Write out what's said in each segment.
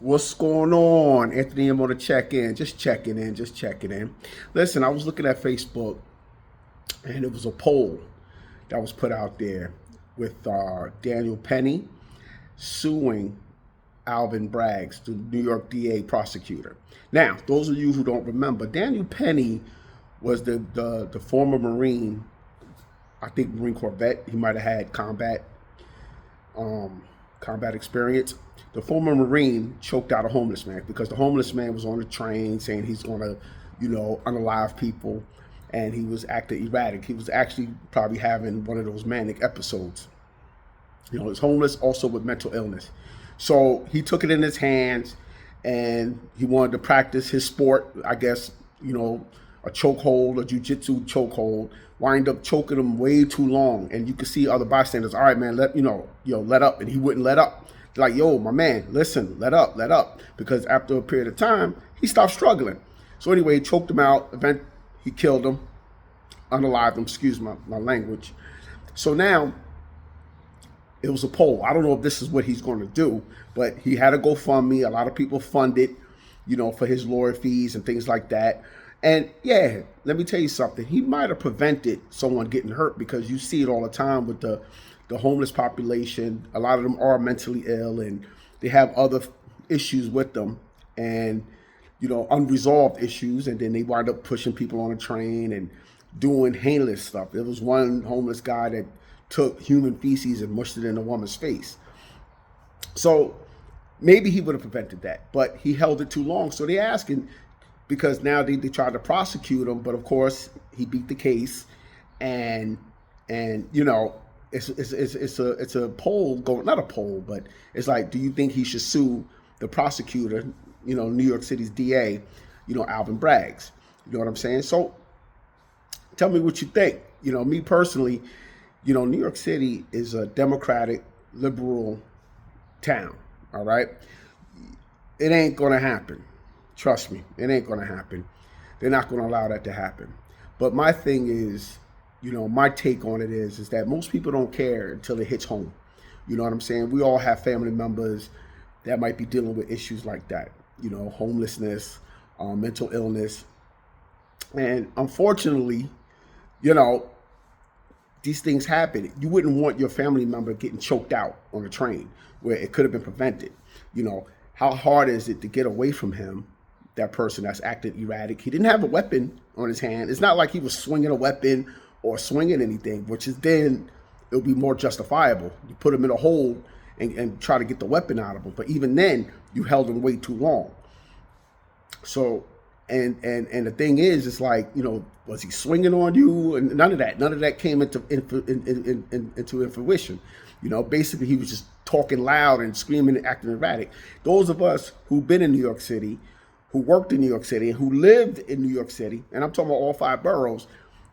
What's going on? Anthony, I'm gonna check in. Just checking in, just checking in. Listen, I was looking at Facebook and it was a poll that was put out there with Daniel Penny suing Alvin Braggs, the New York DA prosecutor. Now, those of you who don't remember, Daniel Penny was the former Marine, I think Marine Corps vet. He might have had combat experience. The former Marine choked out a homeless man because the homeless man was on the train saying he's going to, unalive people, and he was acting erratic. He was actually probably having one of those manic episodes. He's homeless, also with mental illness. So he took it in his hands, and he wanted to practice his sport, I guess, a chokehold, a jiu-jitsu chokehold, wind up choking him way too long. And you could see other bystanders, all right, man, let up. And he wouldn't let up. Like, yo, my man, listen, let up. Because after a period of time, he stopped struggling. So anyway, he choked him out. He killed him, unalived him, excuse my language. So now, it was a poll. I don't know if this is what he's going to do, but he had a GoFundMe. A lot of people funded, for his lawyer fees and things like that. And yeah, let me tell you something. He might have prevented someone getting hurt, because you see it all the time with the homeless population. A lot of them are mentally ill and they have other issues with them, and unresolved issues, and then they wind up pushing people on a train and doing heinous stuff. There was one homeless guy that took human feces and mushed it in a woman's face. So maybe he would have prevented that, but he held it too long. So they're asking, because now they tried to prosecute him, but of course he beat the case, and it's a poll going, not a poll, but it's like, do you think he should sue the prosecutor, New York City's DA, Alvin Braggs? You know what I'm saying? So tell me what you think. Me personally, New York City is a democratic, liberal town. All right. It ain't going to happen. Trust me, it ain't going to happen. They're not going to allow that to happen. But my thing is, my take on it is that most people don't care until it hits home. You know what I'm saying? We all have family members that might be dealing with issues like that, homelessness, mental illness. And unfortunately, these things happen. You wouldn't want your family member getting choked out on a train where it could have been prevented. How hard is it to get away from him, that person that's acting erratic? He didn't have a weapon on his hand. It's not like he was swinging a weapon or swinging anything, which is then it'll be more justifiable. You put him in a hold and try to get the weapon out of him. But even then, you held him way too long. So, and the thing is, it's like, was he swinging on you? And none of that came into fruition. Basically he was just talking loud and screaming and acting erratic. Those of us who've been in New York City, who worked in New York City, and who lived in New York City, and I'm talking about all 5 boroughs,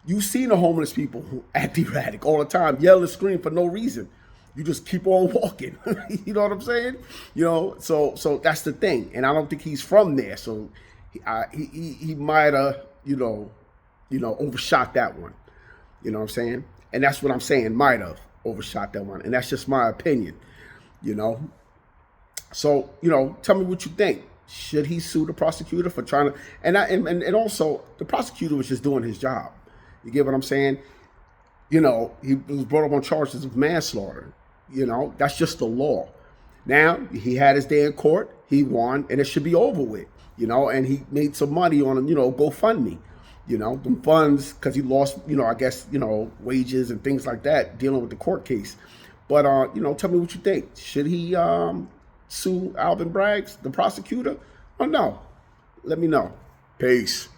you've seen the homeless people who act erratic all the time, yell and scream for no reason. You just keep on walking. You know what I'm saying? So that's the thing. And I don't think he's from there. So he might have, overshot that one. You know what I'm saying? And that's what I'm saying, might have overshot that one. And that's just my opinion, So, tell me what you think. Should he sue the prosecutor for trying to, and also the prosecutor was just doing his job. You get what I'm saying? He was brought up on charges of manslaughter. That's just the law. Now, he had his day in court. He won, and it should be over with. And he made some money on, GoFundMe. Them funds, because he lost, I guess, wages and things like that dealing with the court case. But, tell me what you think. Should he sue Alvin Braggs, the prosecutor, or no? Let me know. Peace.